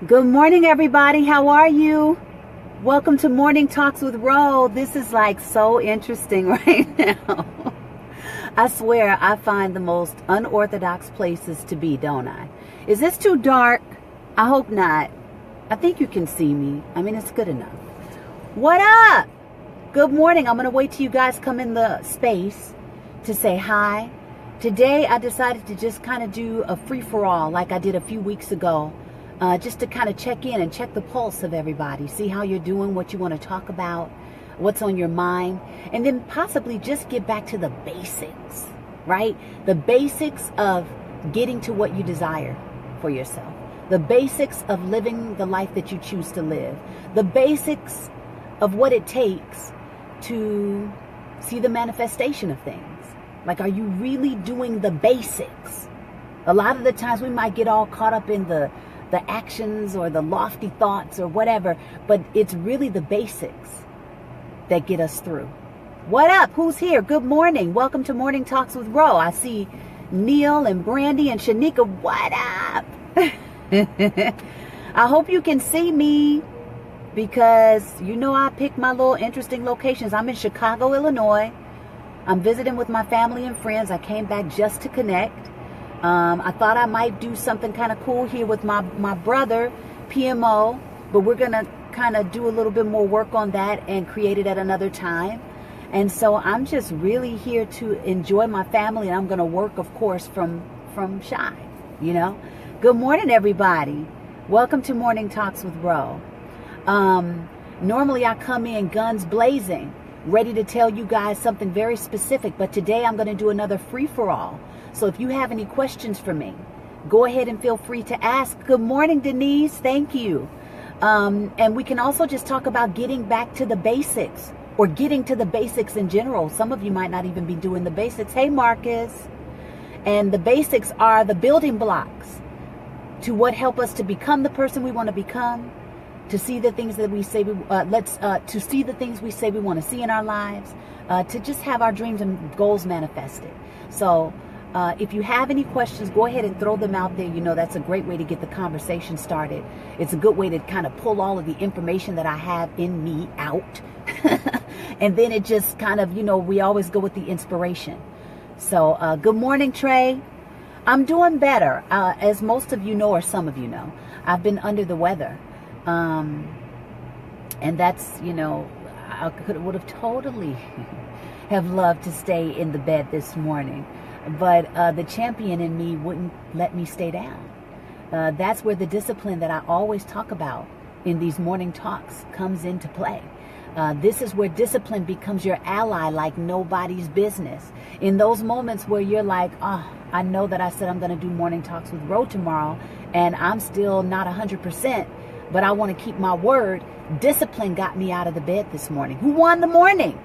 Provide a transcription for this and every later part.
Good morning, everybody. How are you? Welcome to Morning Talks with Rho. This is like so interesting right now. I swear I find the most unorthodox places to be, don't I? Is this too dark? I hope not. I think you can see me. I mean, it's good enough. What up? Good morning. I'm going to wait till you guys come in the space to say hi. Today, I decided to just kind of do a free-for-all like I did a few weeks ago. Just to kind of check in and check the pulse of everybody, see how you're doing, what you want to talk about, what's on your mind, and then possibly just get back to the basics, right? The basics of getting to what you desire for yourself, the basics of living the life that you choose to live, the basics of what it takes to see the manifestation of things. Like, are you really doing the basics? A lot of the times we might get all caught up in the actions or the lofty thoughts or whatever, but it's really the basics that get us through. What up? Who's here? Good morning. Welcome to Morning Talks with Rho. I see Neil and Brandy and Shanika. What up? I hope you can see me because you know I pick my little interesting locations. I'm in Chicago, Illinois. I'm visiting with my family and friends. I came back just to connect. I thought I might do something kind of cool here with my brother, PMO, but we're going to kind of do a little bit more work on that and create it at another time. And so I'm just really here to enjoy my family, and I'm going to work, of course, from shy, you know. Good morning, everybody. Welcome to Morning Talks with Rho. Normally I come in guns blazing, ready to tell you guys something very specific, but today I'm going to do another free-for-all. So if you have any questions for me, go ahead and feel free to ask. Good morning, Denise. Thank you. And we can also just talk about getting back to the basics or getting to the basics in general. Some of you might not even be doing the basics. Hey, Marcus. And the basics are the building blocks to what help us to become the person we want to become, to see the things that we say, to see the things we say we want to see in our lives, to just have our dreams and goals manifested. So, if you have any questions, go ahead and throw them out there. You know, that's a great way to get the conversation started. It's a good way to kind of pull all of the information that I have in me out. And then it just kind of, you know, we always go with the inspiration. So, good morning, Trey. I'm doing better. As most of you know, or some of you know, I've been under the weather. And that's, you know, would have totally have loved to stay in the bed this morning. But the champion in me wouldn't let me stay down. That's where the discipline that I always talk about in these morning talks comes into play. This is where discipline becomes your ally like nobody's business. In those moments where you're like, oh, I know that I said I'm going to do morning talks with Rho tomorrow, and I'm still not 100%, but I want to keep my word. Discipline got me out of the bed this morning. Who won the morning?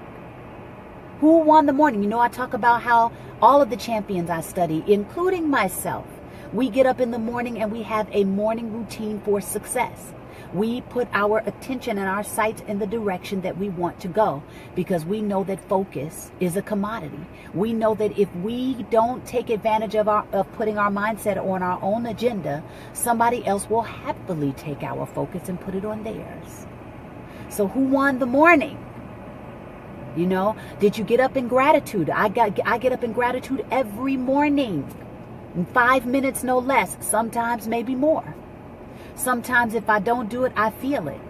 Who won the morning? You know, I talk about how all of the champions I study, including myself, we get up in the morning and we have a morning routine for success. We put our attention and our sights in the direction that we want to go because we know that focus is a commodity. We know that if we don't take advantage of putting our mindset on our own agenda, somebody else will happily take our focus and put it on theirs. So who won the morning? You know, did you get up in gratitude? I get up in gratitude every morning, in 5 minutes, no less, sometimes maybe more. Sometimes if I don't do it, I feel it.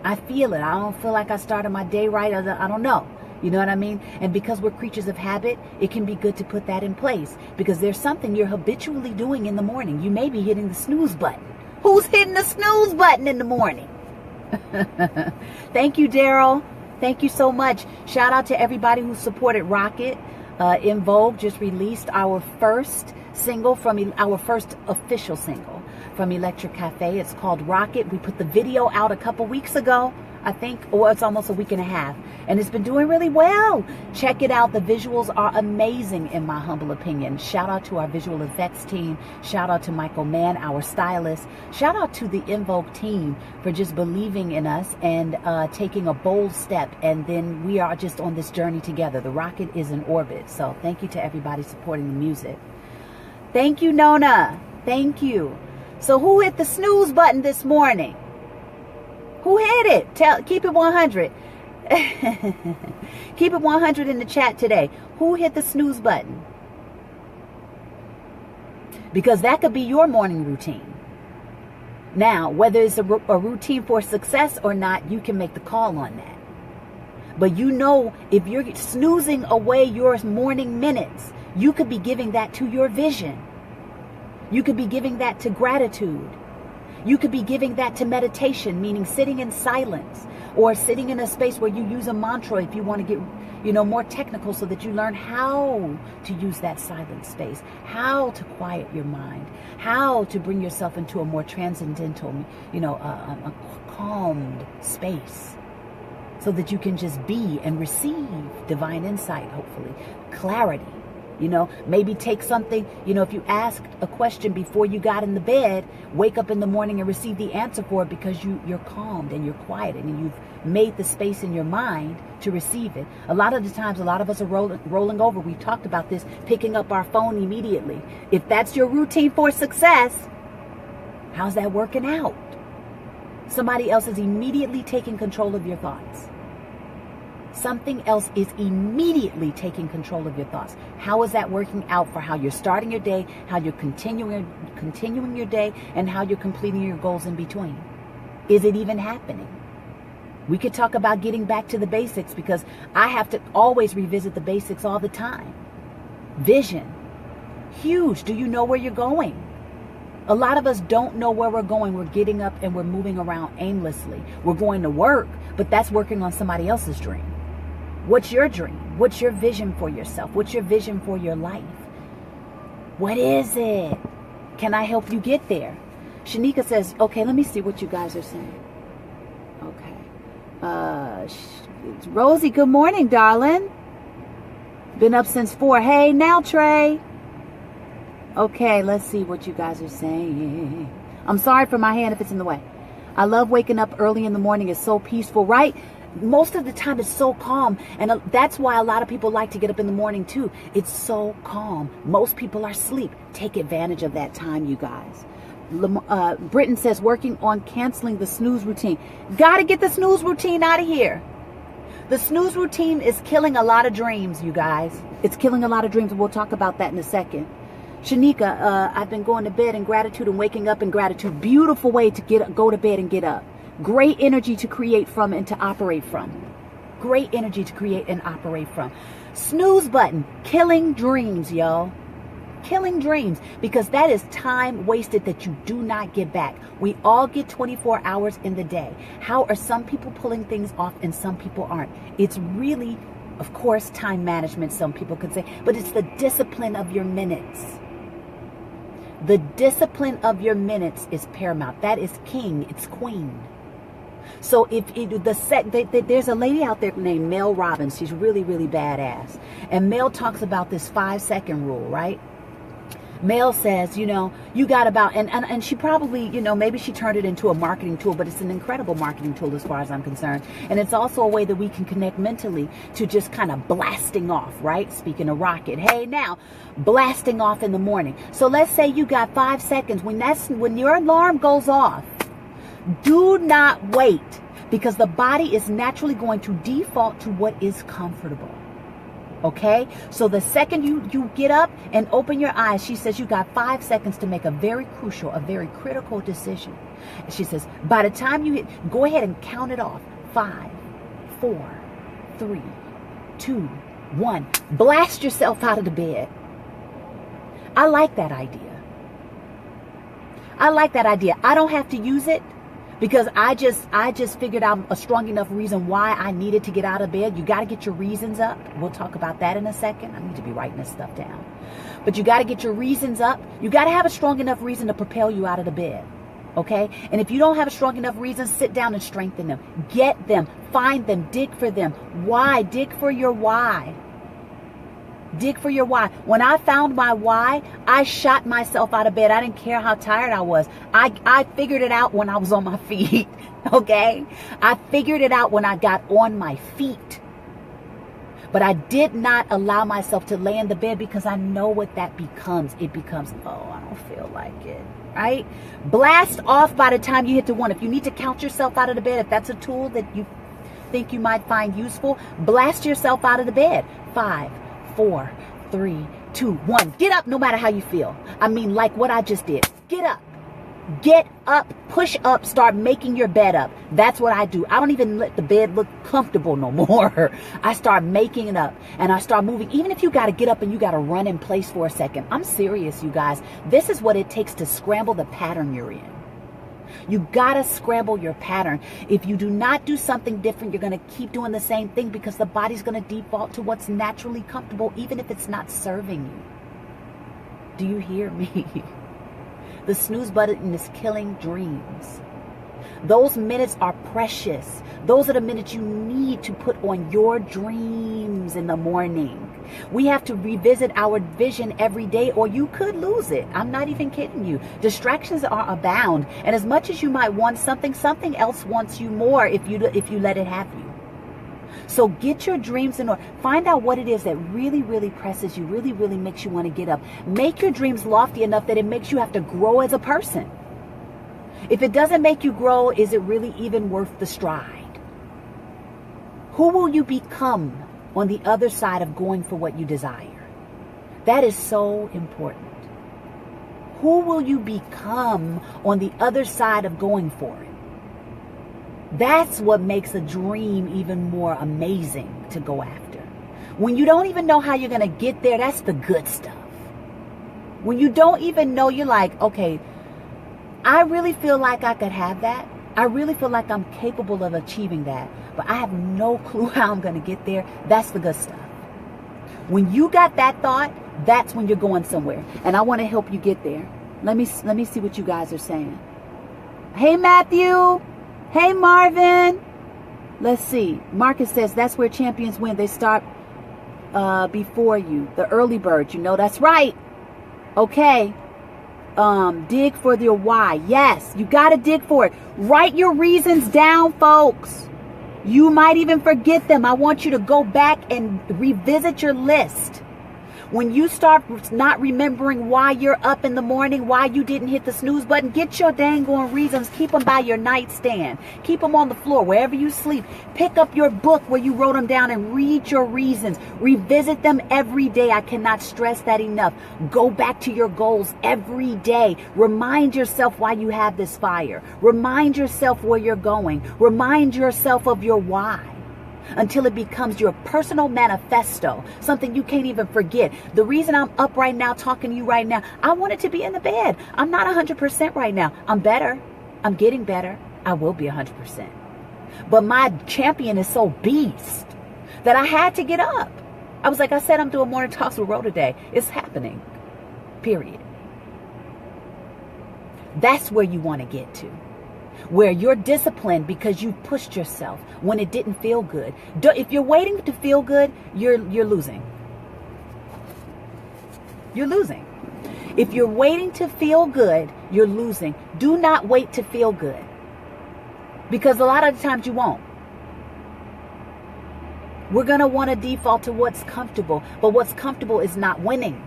I feel it. I don't feel like I started my day right. I don't know. You know what I mean? And because we're creatures of habit, it can be good to put that in place because there's something you're habitually doing in the morning. You may be hitting the snooze button. Who's hitting the snooze button in the morning? Thank you, Daryl. Thank you so much. Shout out to everybody who supported Rocket. In Vogue just released our first single from our first official single from Electric Cafe. It's called Rocket. We put the video out a couple weeks ago, I think, or it's almost a week and a half, and it's been doing really well. Check it out. The visuals are amazing in my humble opinion. Shout out to our visual effects team. Shout out to Michael Mann, our stylist. Shout out to the In Vogue team for just believing in us and taking a bold step, and then we are just on this journey together. The rocket is in orbit. So thank you to everybody supporting the music. Thank you, Nona. Thank you. So who hit the snooze button this morning? Who hit it? Keep it 100. Keep it 100 in the chat today. Who hit the snooze button? Because that could be your morning routine. Now, whether it's a routine for success or not, you can make the call on that. But you know, if you're snoozing away your morning minutes, you could be giving that to your vision. You could be giving that to gratitude. You could be giving that to meditation, meaning sitting in silence, or sitting in a space where you use a mantra if you want to get, more technical, so that you learn how to use that silent space, how to quiet your mind, how to bring yourself into a more transcendental, a calmed space, so that you can just be and receive divine insight, hopefully, clarity. Maybe take something, if you asked a question before you got in the bed, wake up in the morning and receive the answer for it, because you're calmed and you're quieted and you've made the space in your mind to receive it. A lot of the times, a lot of us are rolling over. We've talked about this, picking up our phone immediately. If that's your routine for success, how's that working out? Somebody else is immediately taking control of your thoughts. Something else is immediately taking control of your thoughts. How is that working out for how you're starting your day, how you're continuing your day, and how you're completing your goals in between? Is it even happening? We could talk about getting back to the basics, because I have to always revisit the basics all the time. Vision. Huge. Do you know where you're going? A lot of us don't know where we're going. We're getting up and we're moving around aimlessly. We're going to work, but that's working on somebody else's dream. What's your dream? What's your vision for yourself? What's your vision for your life? What is it? Can I help you get there? Shanika says, okay, let me see what you guys are saying. Okay. Rosie, good morning, darling. Been up since 4. Hey, now, Trey. Okay, let's see what you guys are saying. I'm sorry for my hand if it's in the way. I love waking up early in the morning. It's so peaceful, right? Most of the time it's so calm. And that's why a lot of people like to get up in the morning too. It's so calm. Most people are asleep. Take advantage of that time, you guys. Britton says, working on canceling the snooze routine. Got to get the snooze routine out of here. The snooze routine is killing a lot of dreams, you guys. It's killing a lot of dreams, and we'll talk about that in a second. Shanika, I've been going to bed in gratitude and waking up in gratitude. Beautiful way to go to bed and get up. Great energy to create from and to operate from. Great energy to create and operate from. Snooze button, killing dreams, y'all. Killing dreams, because that is time wasted that you do not get back. We all get 24 hours in the day. How are some people pulling things off and some people aren't? It's really, of course, time management, some people could say, but it's the discipline of your minutes. The discipline of your minutes is paramount. That is king. It's queen. So there's a lady out there named Mel Robbins. She's really, really badass. And Mel talks about this 5-second rule, right? Mel says, you got about, and she probably, maybe she turned it into a marketing tool, but it's an incredible marketing tool as far as I'm concerned. And it's also a way that we can connect mentally to just kind of blasting off, right? Speaking of rocket, hey, now blasting off in the morning. So let's say you got 5 seconds. When your alarm goes off, do not wait, because the body is naturally going to default to what is comfortable. Okay, so the second you get up and open your eyes, she says you got 5 seconds to make a very crucial, a very critical decision. And she says, by the time you go ahead and count it off. 5, 4, 3, 2, 1. Blast yourself out of the bed. I like that idea. I don't have to use it, because I just figured out a strong enough reason why I needed to get out of bed. You got to get your reasons up. We'll talk about that in a second. I need to be writing this stuff down. But you got to get your reasons up. You got to have a strong enough reason to propel you out of the bed. Okay? And if you don't have a strong enough reason, sit down and strengthen them. Get them. Find them. Dig for them. Why? Dig for your why. Dig for your why. When I found my why, I shot myself out of bed. I didn't care how tired I was. I figured it out when I was on my feet. Okay? I figured it out when I got on my feet. But I did not allow myself to lay in the bed, because I know what that becomes. It becomes, oh, I don't feel like it. right? Blast off by the time you hit to 1. If you need to count yourself out of the bed, if that's a tool that you think you might find useful, blast yourself out of the bed. 5, 4, 3, 2, 1. Get up no matter how you feel. I mean, like what I just did. Get up. Get up, push up, start making your bed up. That's what I do. I don't even let the bed look comfortable no more. I start making it up and I start moving. Even if you got to get up and you got to run in place for a second. I'm serious, you guys. This is what it takes to scramble the pattern you're in. You got to scramble your pattern. If you do not do something different, you're going to keep doing the same thing because the body's going to default to what's naturally comfortable, even if it's not serving you. Do you hear me? The snooze button is killing dreams. Those minutes are precious. Those are the minutes you need to put on your dreams in the morning. We have to revisit our vision every day or you could lose it. I'm not even kidding you. Distractions are abound. And as much as you might want something, something else wants you more if you let it have you. So get your dreams in order. Find out what it is that really, really presses you, really, really makes you want to get up. Make your dreams lofty enough that it makes you have to grow as a person. If it doesn't make you grow, is it really even worth the stride? Who will you become on the other side of going for what you desire? That is so important. Who will you become on the other side of going for it? That's what makes a dream even more amazing to go after. When you don't even know how you're going to get there, that's the good stuff. When you don't even know, you're like, okay, I really feel like I could have that. I really feel like I'm capable of achieving that, but I have no clue how I'm going to get there. That's the good stuff. When you got that thought, that's when you're going somewhere. And I want to help you get there. Let me see what you guys are saying. Hey, Matthew. Hey, Marvin. Let's see. Marcus says that's where champions win. They start before you. The early birds, you know, that's right. Okay. Dig for your why. Yes, you got to dig for it. Write your reasons down, folks. You might even forget them. I want you to go back and revisit your list. When you start not remembering why you're up in the morning, why you didn't hit the snooze button, get your dang on reasons. Keep them by your nightstand. Keep them on the floor, wherever you sleep. Pick up your book where you wrote them down and read your reasons. Revisit them every day. I cannot stress that enough. Go back to your goals every day. Remind yourself why you have this fire. Remind yourself where you're going. Remind yourself of your why. Until it becomes your personal manifesto, something you can't even forget. The reason I'm up right now, talking to you right now, I wanted to be in the bed. I'm not 100% right now. I'm better. I'm getting better. I will be 100%. But my champion is so beast that I had to get up. I was like, I said, I'm doing morning talks with Rho today. It's happening. Period. That's where you want to get to. Where you're disciplined because you pushed yourself when it didn't feel good. If you're waiting to feel good, you're losing. You're losing. If you're waiting to feel good, you're losing. Do not wait to feel good. Because a lot of the times you won't. We're going to want to default to what's comfortable. But what's comfortable is not winning.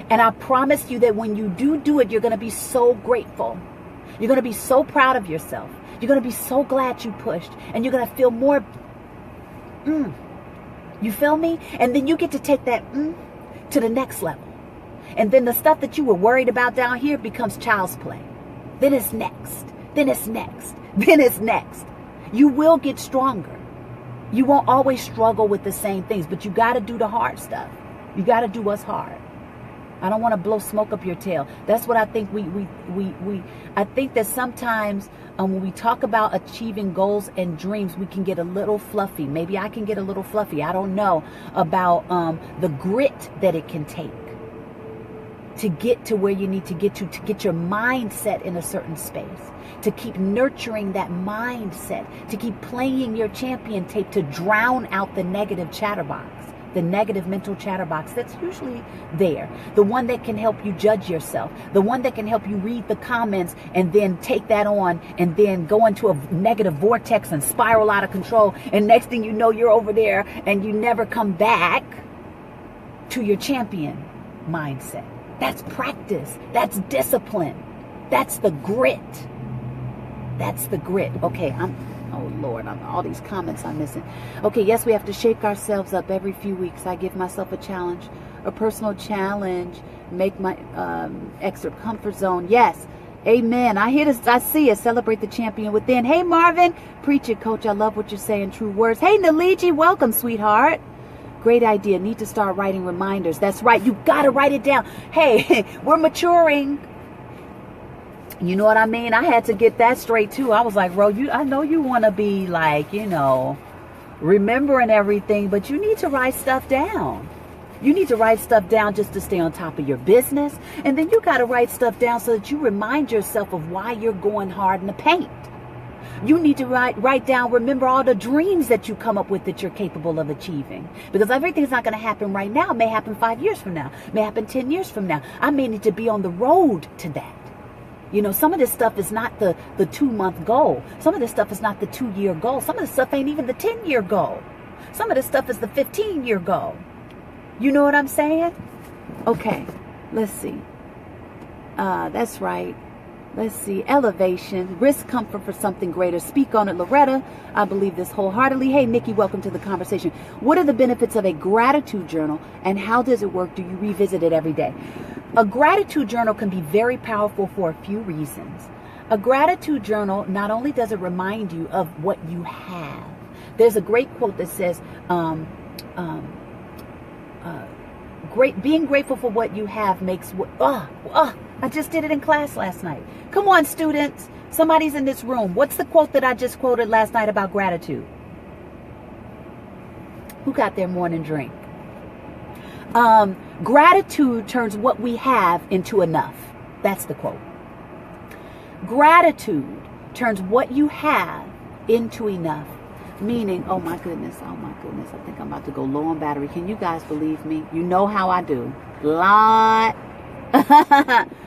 And I promise you that when you do it, you're going to be so grateful. You're going to be so proud of yourself. You're going to be so glad you pushed. And you're going to feel more, you feel me? And then you get to take that to the next level. And then the stuff that you were worried about down here becomes child's play. Then it's next. Then it's next. Then it's next. You will get stronger. You won't always struggle with the same things, but you got to do the hard stuff. You got to do what's hard. I don't want to blow smoke up your tail. That's what I think I think that sometimes when we talk about achieving goals and dreams, we can get a little fluffy. Maybe I can get a little fluffy. I don't know about the grit that it can take to get to where you need to get your mindset in a certain space, to keep nurturing that mindset, to keep playing your champion tape, to drown out the negative chatterbox. The negative mental chatterbox that's usually there. The one that can help you judge yourself. The one that can help you read the comments and then take that on and then go into a negative vortex and spiral out of control. And next thing you know, you're over there and you never come back to your champion. mindset. That's practice. That's discipline. That's the grit. That's the grit. Okay, oh Lord, all these comments I'm missing. Okay, yes, we have to shake ourselves up every few weeks. I give myself a challenge, a personal challenge, make my extra comfort zone. Yes, amen. I hear this, I see it. Celebrate the champion within. Hey, Marvin, preach it, coach. I love what you're saying, true words. Hey, Naliji, welcome, sweetheart. Great idea. Need to start writing reminders. That's right. You got to write it down. Hey, we're maturing. You know what I mean? I had to get that straight too. I was like, Ro, I know you want to be like, remembering everything, but you need to write stuff down. You need to write stuff down just to stay on top of your business. And then you got to write stuff down so that you remind yourself of why you're going hard in the paint. You need to write down, remember all the dreams that you come up with that you're capable of achieving. Because everything's not going to happen right now. It may happen 5 years from now. It may happen 10 years from now. I may need to be on the road to that. Some of this stuff is not the 2-month goal. Some of this stuff is not the 2-year goal. Some of this stuff ain't even the 10-year goal. Some of this stuff is the 15-year goal. You know what I'm saying? Okay, let's see. That's right. Let's see. Elevation, risk comfort for something greater. Speak on it, Loretta. I believe this wholeheartedly. Hey, Nikki, welcome to the conversation. What are the benefits of a gratitude journal and how does it work? Do you revisit it every day? A gratitude journal can be very powerful for a few reasons. A gratitude journal, not only does it remind you of what you have. There's a great quote that says, being grateful for what you have makes I just did it in class last night. Come on, students. Somebody's in this room. What's the quote that I just quoted last night about gratitude? Who got their morning drink? Gratitude turns what we have into enough. That's the quote. Gratitude turns what you have into enough. Meaning, oh my goodness, I think I'm about to go low on battery. Can you guys believe me? You know how I do. Lot.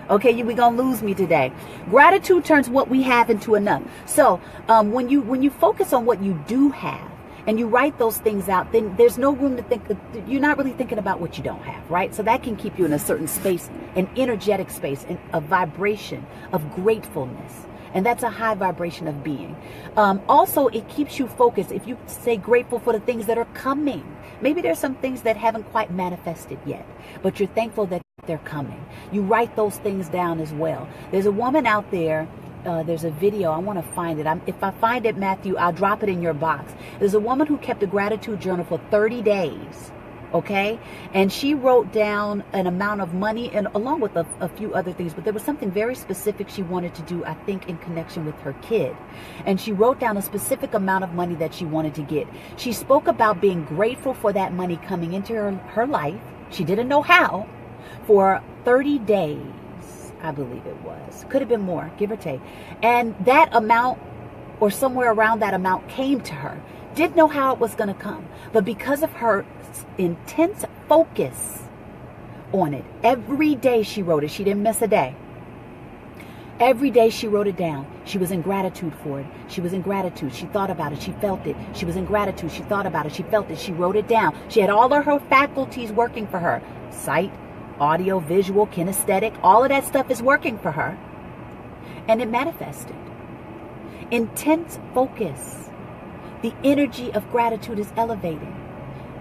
Okay, we're gonna lose me today. Gratitude turns what we have into enough. So when you focus on what you do have and you write those things out, then there's no room to think. You're not really thinking about what you don't have, right? So that can keep you in a certain space, an energetic space, a vibration of gratefulness. And that's a high vibration of being. Also, it keeps you focused. If you say grateful for the things that are coming, maybe there's some things that haven't quite manifested yet, but you're thankful that they're coming. You write those things down as well. There's a woman out there. There's a video. I want to find it. If I find it, Matthew, I'll drop it in your box. There's a woman who kept a gratitude journal for 30 days. Okay, and she wrote down an amount of money and along with a few other things, but there was something very specific she wanted to do, I think, in connection with her kid. And she wrote down a specific amount of money that she wanted to get. She spoke about being grateful for that money coming into her life. She didn't know how. For 30 days, I believe it was. Could have been more, give or take. And that amount, or somewhere around that amount, came to her. Didn't know how it was going to come. But because of her intense focus on it, every day she wrote it. She didn't miss a day. Every day she wrote it down. She was in gratitude for it. She was in gratitude. She thought about it. She felt it. She was in gratitude. She thought about it. She felt it. She wrote it down. She had all of her faculties working for her. Sight, audio, visual, kinesthetic, all of that stuff is working for her. And it manifested. Intense focus. The energy of gratitude is elevating.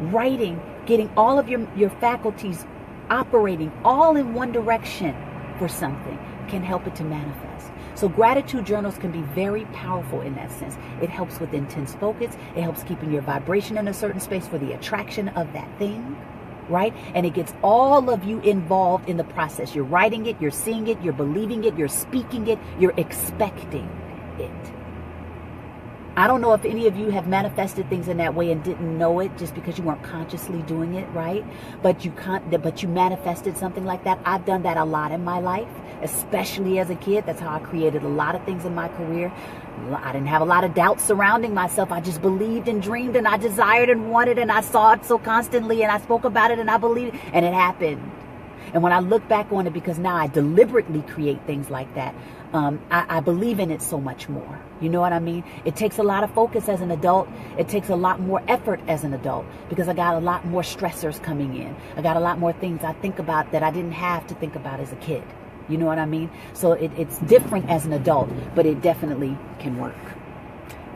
Writing, getting all of your faculties operating all in one direction for something can help it to manifest. So gratitude journals can be very powerful in that sense. It helps with intense focus. It helps keeping your vibration in a certain space for the attraction of that thing, right? And it gets all of you involved in the process. You're writing it, you're seeing it, you're believing it, you're speaking it, you're expecting it. I don't know if any of you have manifested things in that way and didn't know it just because you weren't consciously doing it, right? But you manifested something like that. I've done that a lot in my life, especially as a kid. That's how I created a lot of things in my career. I didn't have a lot of doubts surrounding myself. I just believed and dreamed and I desired and wanted and I saw it so constantly and I spoke about it and I believed and it happened. And when I look back on it, because now I deliberately create things like that, I believe in it so much more. You know what I mean? It takes a lot of focus as an adult. It takes a lot more effort as an adult, because I got a lot more stressors coming in. I got a lot more things I think about that I didn't have to think about as a kid. You know what I mean? So it's different as an adult, but it definitely can work.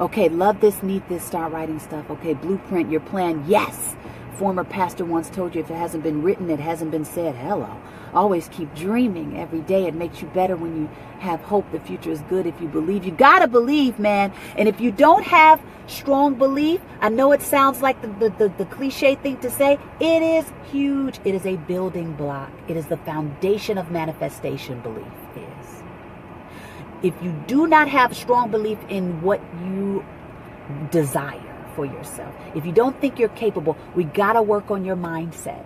Okay, love this, need this, start writing stuff. Okay, blueprint, your plan, yes. Former pastor once told you, if it hasn't been written, it hasn't been said. Hello. Always keep dreaming every day. It makes you better when you have hope. The future is good if you believe. You got to believe, man. And if you don't have strong belief, I know it sounds like the cliche thing to say. It is huge. It is a building block. It is the foundation of manifestation, belief is. If you do not have strong belief in what you desire for yourself, if you don't think you're capable, we got to work on your mindset.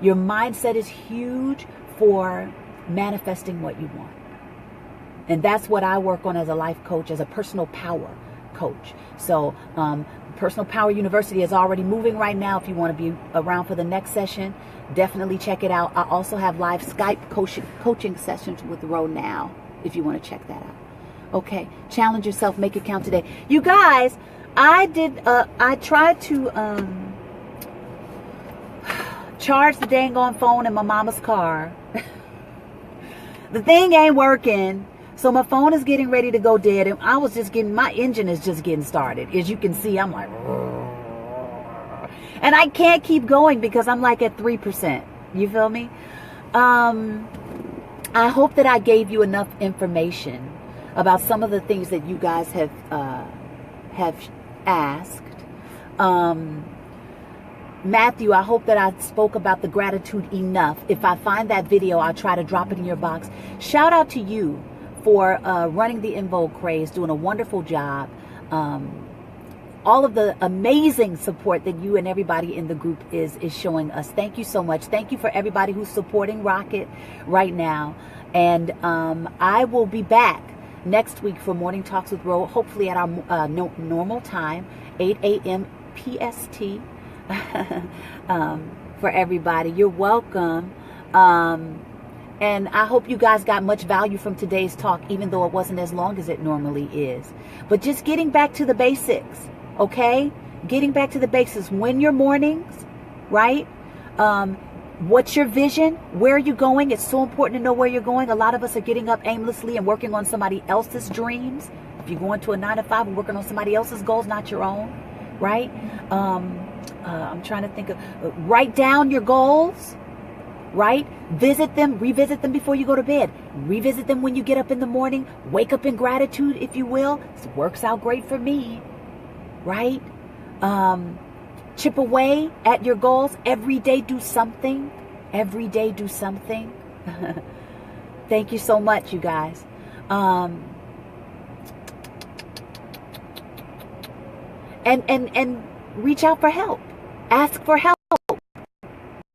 Your mindset is huge for manifesting what you want. And that's what I work on as a life coach, as a personal power coach. So Personal Power University is already moving right now. If you want to be around for the next session, definitely check it out. I also have live Skype coaching sessions with Rho now, if you want to check that out. Okay, challenge yourself, make it count today. You guys, I tried to charge the dang on phone in my mama's car. The thing ain't working. So my phone is getting ready to go dead. And I was just my engine is just getting started. As you can see, I'm like, and I can't keep going because I'm like at 3%. You feel me? I hope that I gave you enough information about some of the things that you guys have asked. Matthew, I hope that I spoke about the gratitude enough. If I find that video, I'll try to drop it in your box. Shout out to you for running the En Vogue Craze, doing a wonderful job. All of the amazing support that you and everybody in the group is showing us. Thank you so much. Thank you for everybody who's supporting Rocket right now. And I will be back next week for Morning Talks with Rho, hopefully at our normal time, 8 a.m. PST. For everybody. You're welcome. And I hope you guys got much value from today's talk, even though it wasn't as long as it normally is. But just getting back to the basics, okay? Getting back to the basics. When your mornings, right? What's your vision? Where are you going? It's so important to know where you're going. A lot of us are getting up aimlessly and working on somebody else's dreams. If you're going to a 9-to-5 and working on somebody else's goals, not your own, right? I'm trying to think of, write down your goals, right? Visit them, revisit them before you go to bed. Revisit them when you get up in the morning. Wake up in gratitude, if you will. This works out great for me, right? Chip away at your goals. Every day do something. Every day do something. Thank you so much, you guys. And reach out for help. Ask for help.